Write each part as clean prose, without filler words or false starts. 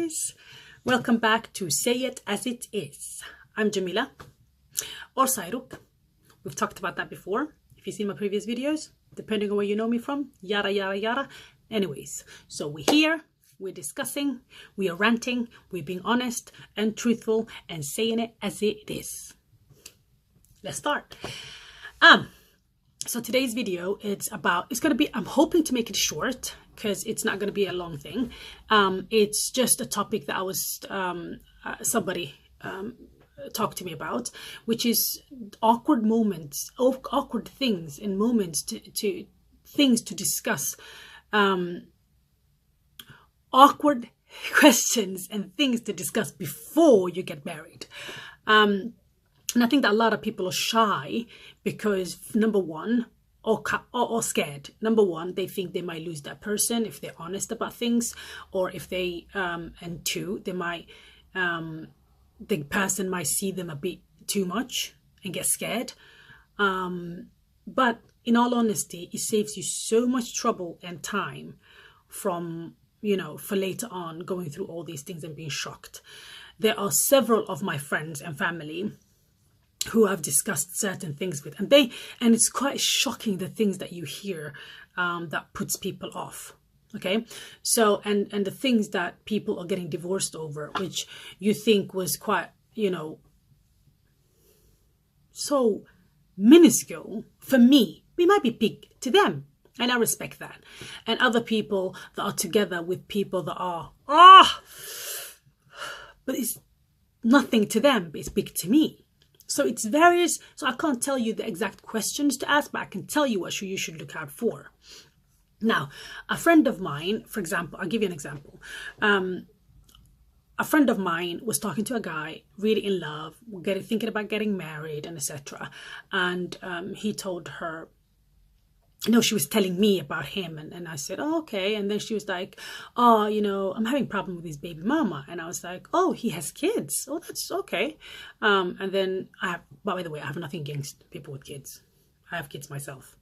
guys, welcome back to Say It As It Is. I'm Jamila or Sairuk. We've talked about that before. If you've seen my previous videos, depending on where you know me from, yada yada yada. Anyways, so we're here, we're discussing, we are ranting, we're being honest and truthful and saying it as it is. Let's start. So today's video, it's going to be, I'm hoping to make it short because it's not going to be a long thing. It's just a topic that I was, somebody talked to me about, which is awkward moments, awkward things and moments to things to discuss, awkward questions and things to discuss before you get married. And I think that a lot of people are shy because, number one, or scared. Number one, they think they might lose that person if they're honest about things, or if they, and two, they might, the person might see them a bit too much and get scared. But in all honesty, it saves you so much trouble and time from, you know, for later on going through all these things and being shocked. There are several of my friends and family who I've discussed certain things with, and it's quite shocking the things that you hear that puts people off. Okay, so and the things that people are getting divorced over, which you think was quite, you know, so minuscule for me, it might be big to them, and I respect that. And other people that are together with people that are but it's nothing to them, but it's big to me. So it's various, so I can't tell you the exact questions to ask, but I can tell you what you should look out for. Now, a friend of mine, for example, I'll give you an example. A friend of mine was talking to a guy, really in love, thinking about getting married and etc. And he told her, no, she was telling me about him, and I said, oh, okay. And then she was like, oh, you know, I'm having a problem with his baby mama. And I was like, oh, he has kids. Oh, that's okay. And then by the way, I have nothing against people with kids. I have kids myself.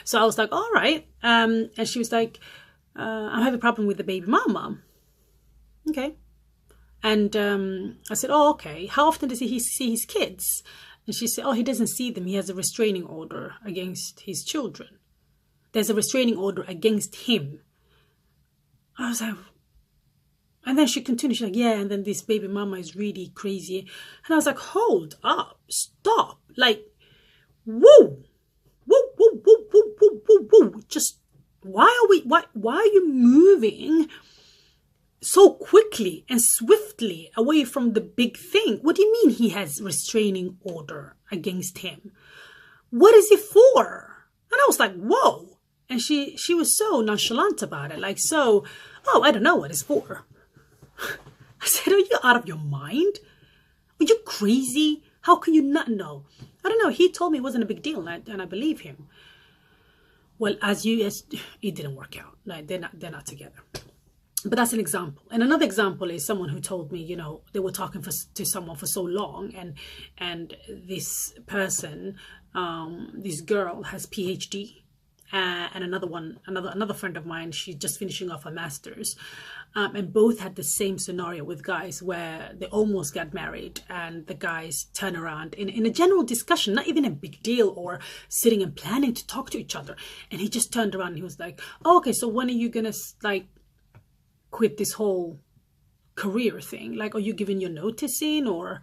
So I was like, all right. And she was like, I'm having a problem with the baby mama. Okay. And I said, oh, okay. How often does he see his kids? And she said, oh, he doesn't see them. He has a restraining order against his children. There's a restraining order against him. I was like, and then she continued, she's like, yeah, and then this baby mama is really crazy. And I was like, hold up, stop. Like, whoa, whoa, whoa, whoa, whoa, whoa, whoa, whoa. Just, why are you moving so quickly and swiftly away from the big thing? What do you mean he has restraining order against him? What is it for? And I was like, whoa. And she was so nonchalant about it. Like, so, oh, I don't know what it's for. I said, are you out of your mind? Are you crazy? How can you not know? I don't know. He told me it wasn't a big deal, and I believe him. Well, it didn't work out. Like, they're not together. But that's an example. And another example is someone who told me, you know, they were talking to someone for so long, and this person, this girl has PhD, and another friend of mine, she's just finishing off her master's, and both had the same scenario with guys where they almost got married, and the guys turn around in a general discussion, not even a big deal or sitting and planning to talk to each other, and he just turned around and he was like, oh, okay, so when are you gonna like quit this whole career thing? Like, are you giving your notice in, or?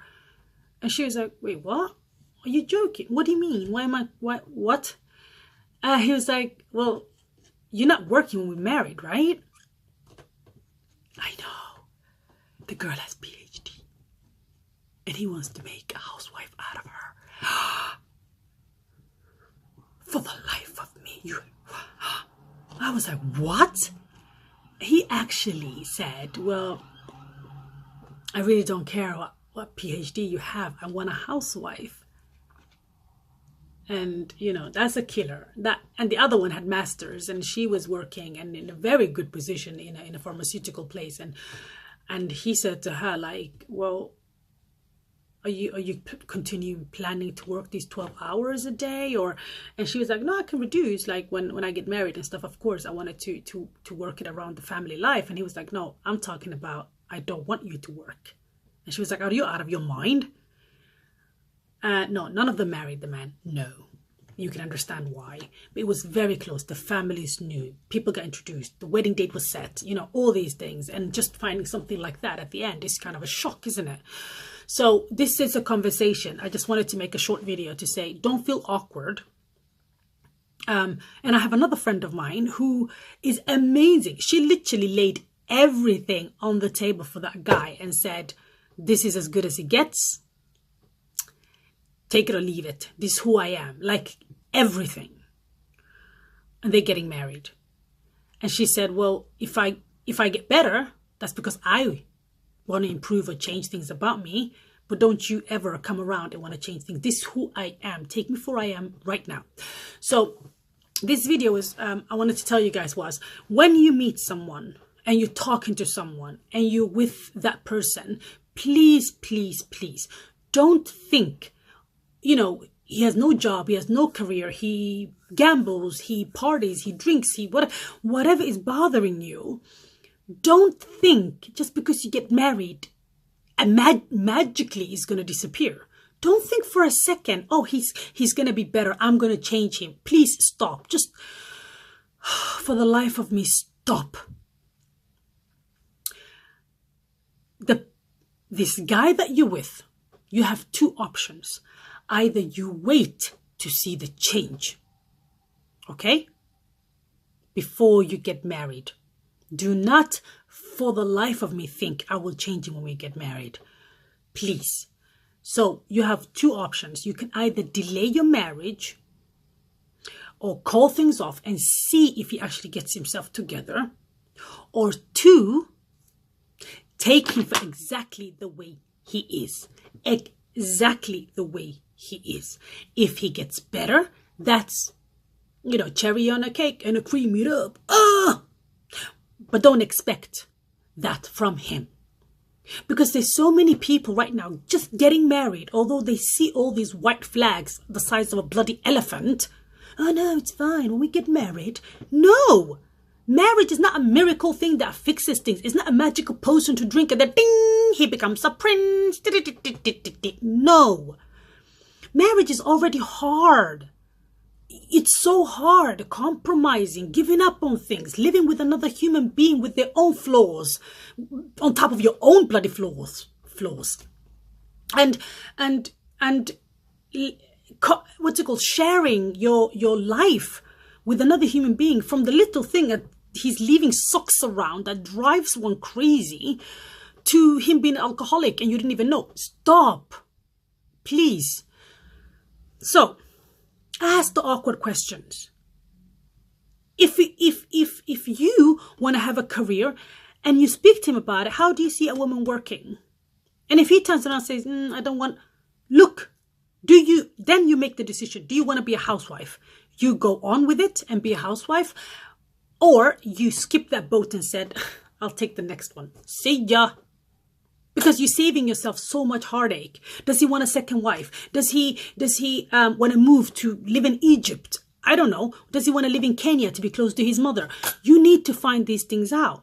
And she was like, wait, what? Are you joking? What do you mean? What? He was like, well, you're not working when we're married, right? I know. The girl has PhD. And he wants to make a housewife out of her. For the life of me. I was like, what? He actually said, well, I really don't care what PhD you have. I want a housewife. And, you know, that's a killer. And the other one had masters, and she was working and in a very good position in a pharmaceutical place. And he said to her, like, well, are you continuing planning to work these 12 hours a day? Or, and she was like, no, I can reduce, like when I get married and stuff. Of course, I wanted to work it around the family life. And he was like, no, I'm talking about, I don't want you to work. And she was like, are you out of your mind? No, none of them married the man. No. You can understand why. But it was very close. The families knew. People got introduced. The wedding date was set. You know, all these things. And just finding something like that at the end is kind of a shock, isn't it? So this is a conversation. I just wanted to make a short video to say, don't feel awkward. And I have another friend of mine who is amazing. She literally laid everything on the table for that guy and said, this is as good as it gets. Take it or leave it. This is who I am. Like everything. And they're getting married. And she said, well, if I get better, that's because I want to improve or change things about me. But don't you ever come around and want to change things. This is who I am. Take me for I am right now. So this video is, I wanted to tell you guys was, when you meet someone and you're talking to someone and you're with that person, please, please, please don't think, you know, he has no job, he has no career, he gambles, he parties, he drinks, whatever is bothering you. Don't think just because you get married and magically he's going to disappear. Don't think for a second, oh, he's going to be better, I'm going to change him. Please stop. Just for the life of me, stop. This guy that you're with, you have two options. Either you wait to see the change, okay, before you get married. Do not, for the life of me, think I will change him when we get married. Please. So you have two options. You can either delay your marriage or call things off and see if he actually gets himself together. Or two, take him for exactly the way he is. Exactly the way he is. If he gets better, that's, you know, cherry on a cake and a cream it up. But don't expect that from him. Because there's so many people right now just getting married, although they see all these white flags the size of a bloody elephant. Oh no, it's fine when we get married. No! Marriage is not a miracle thing that fixes things. It's not a magical potion to drink and then ding, he becomes a prince. No. Marriage is already hard. It's so hard, compromising, giving up on things, living with another human being with their own flaws, on top of your own bloody flaws. And what's it called? Sharing your life with another human being, from the little thing that he's leaving socks around that drives one crazy, to him being an alcoholic and you didn't even know. Stop. Please. So, ask the awkward questions. If you want to have a career and you speak to him about it, how do you see a woman working? And if he turns around and says, I don't want, look, then you make the decision. Do you want to be a housewife? You go on with it and be a housewife, or you skip that boat and said, I'll take the next one. See ya. Because you're saving yourself so much heartache. Does he want a second wife? Does he want to move to live in Egypt? I don't know. Does he want to live in Kenya to be close to his mother? You need to find these things out.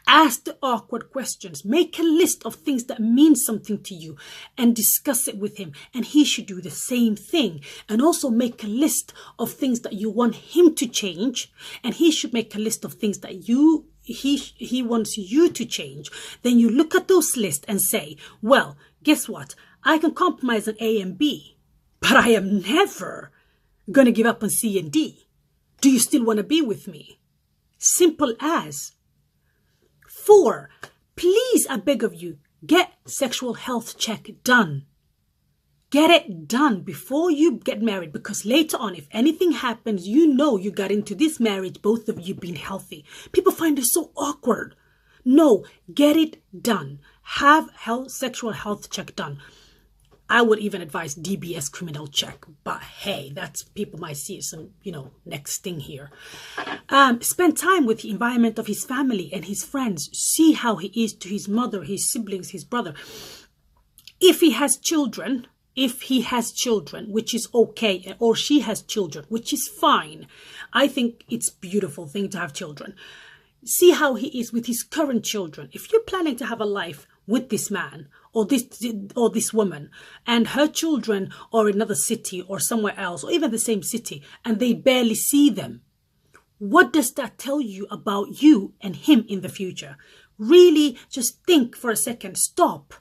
Ask the awkward questions. Make a list of things that mean something to you and discuss it with him. And he should do the same thing. And also make a list of things that you want him to change. And he should make a list of things that he wants you to change. Then you look at those lists and say, well, guess what? I can compromise on A and B, but I am never going to give up on C and D. Do you still want to be with me? Simple as. 4, please, I beg of you, get sexual health check done. Get it done before you get married, because later on, if anything happens, you know you got into this marriage, both of you being healthy. People find it so awkward. No, get it done. Have sexual health check done. I would even advise DBS criminal check, but hey, that's, people might see some, next thing here. Spend time with the environment of his family and his friends. See how he is to his mother, his siblings, his brother. If he has children, which is okay, or she has children, which is fine. I think it's a beautiful thing to have children. See how he is with his current children. If you're planning to have a life with this man or this woman, and her children are in another city or somewhere else, or even the same city, and they barely see them, what does that tell you about you and him in the future? Really, just think for a second. Stop.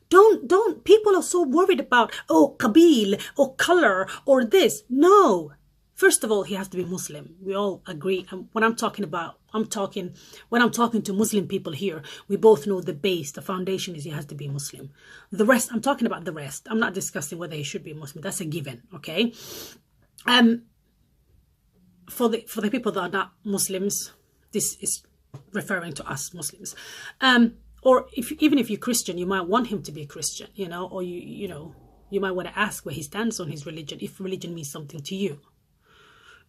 Don't, people are so worried about, oh, Kabyle or color or this. No. First of all, he has to be Muslim. We all agree. And when I'm talking to Muslim people here, we both know the base, the foundation is he has to be Muslim. The rest, I'm talking about the rest. I'm not discussing whether he should be Muslim. That's a given, okay? For the people that are not Muslims, this is referring to us Muslims. Or even if you're Christian, you might want him to be a Christian, you know, or you might want to ask where he stands on his religion, if religion means something to you.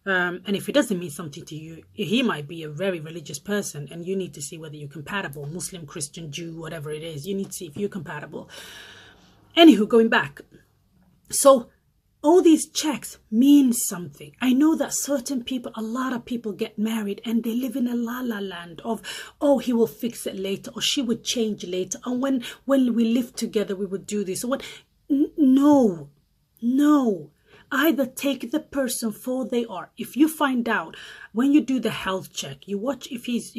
And if it doesn't mean something to you, he might be a very religious person, and you need to see whether you're compatible, Muslim, Christian, Jew, whatever it is. You need to see if you're compatible. Anywho, going back. So all these checks mean something. I know that certain people, a lot of people get married and they live in a la-la land of, oh, he will fix it later, or she would change later, and when we live together, we would do this. Or what? No. Either take the person for they are. If you find out when you do the health check, you watch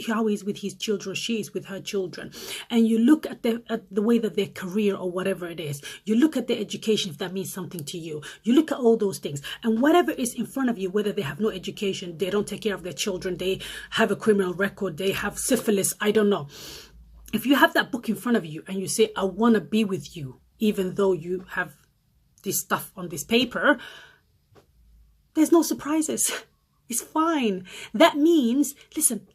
how he's with his children, she is with her children, and you look at the way that their career or whatever it is, you look at their education, if that means something to you, you look at all those things, and whatever is in front of you, whether they have no education, they don't take care of their children, they have a criminal record, they have syphilis, I don't know. If you have that book in front of you and you say, I want to be with you, even though you have this stuff on this paper, there's no surprises. It's fine. That means, listen,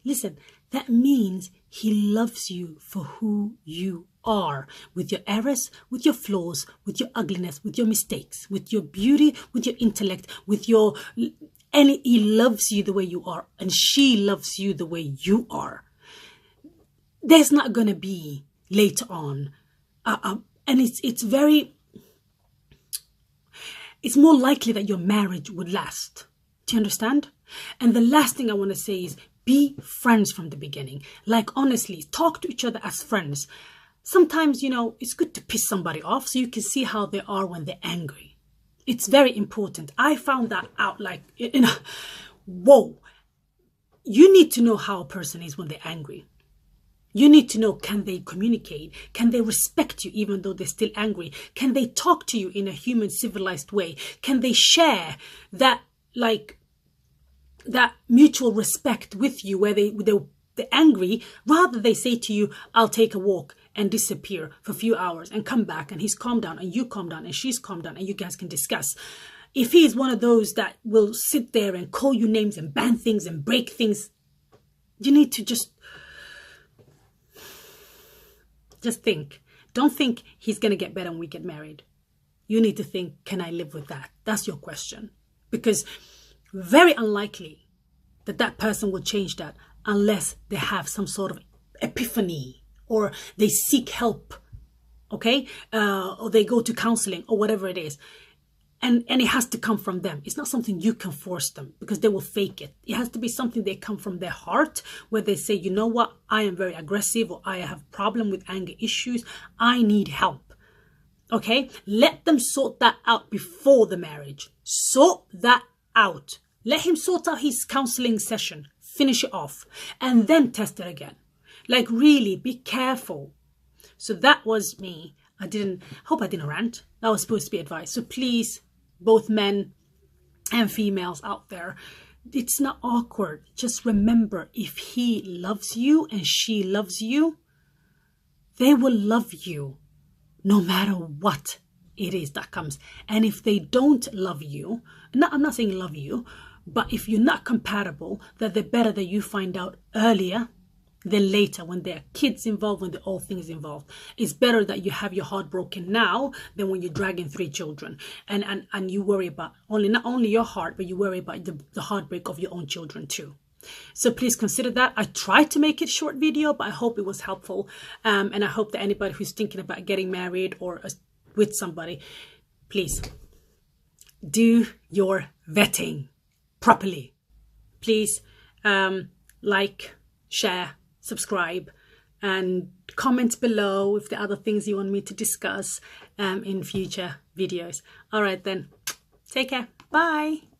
that means he loves you for who you are, with your errors, with your flaws, with your ugliness, with your mistakes, with your beauty, with your intellect, and he loves you the way you are, and she loves you the way you are. There's not going to be later on, and it's more likely that your marriage would last. Do you understand? And the last thing I want to say is be friends from the beginning. Like, honestly, talk to each other as friends. Sometimes, it's good to piss somebody off so you can see how they are when they're angry. It's very important. I found that out whoa. You need to know how a person is when they're angry. You need to know, can they communicate? Can they respect you even though they're still angry? Can they talk to you in a human, civilized way? Can they share that mutual respect with you where they're angry, rather they say to you, I'll take a walk and disappear for a few hours and come back, and he's calmed down and you calm down and she's calmed down and you guys can discuss. If he is one of those that will sit there and call you names and ban things and break things, you need to just think. Don't think he's going to get better when we get married. You need to think, can I live with that? That's your question. Because very unlikely that person will change that unless they have some sort of epiphany or they seek help, okay? Or they go to counseling or whatever it is. And it has to come from them. It's not something you can force them because they will fake it. It has to be something they come from their heart, where they say, you know what, I am very aggressive, or I have a problem with anger issues. I need help. Okay? Let them sort that out before the marriage. Sort that out. Let him sort out his counseling session. Finish it off. And then test it again. Like, really, be careful. So that was me. I hope I didn't rant. That was supposed to be advice. So please, both men and females out there, it's not awkward. Just remember, if he loves you and she loves you, they will love you no matter what it is that comes. And if they don't love you, I'm not saying love you, but if you're not compatible, that the better that you find out earlier than later, when there are kids involved, when there are all things involved. It's better that you have your heart broken now than when you're dragging 3 children and you worry about not only your heart, but you worry about the heartbreak of your own children too. So please consider that. I tried to make it short video, but I hope it was helpful. And I hope that anybody who's thinking about getting married or with somebody, please do your vetting properly. Please like, share, subscribe, and comment below if there are other things you want me to discuss in future videos. All right then, take care. Bye.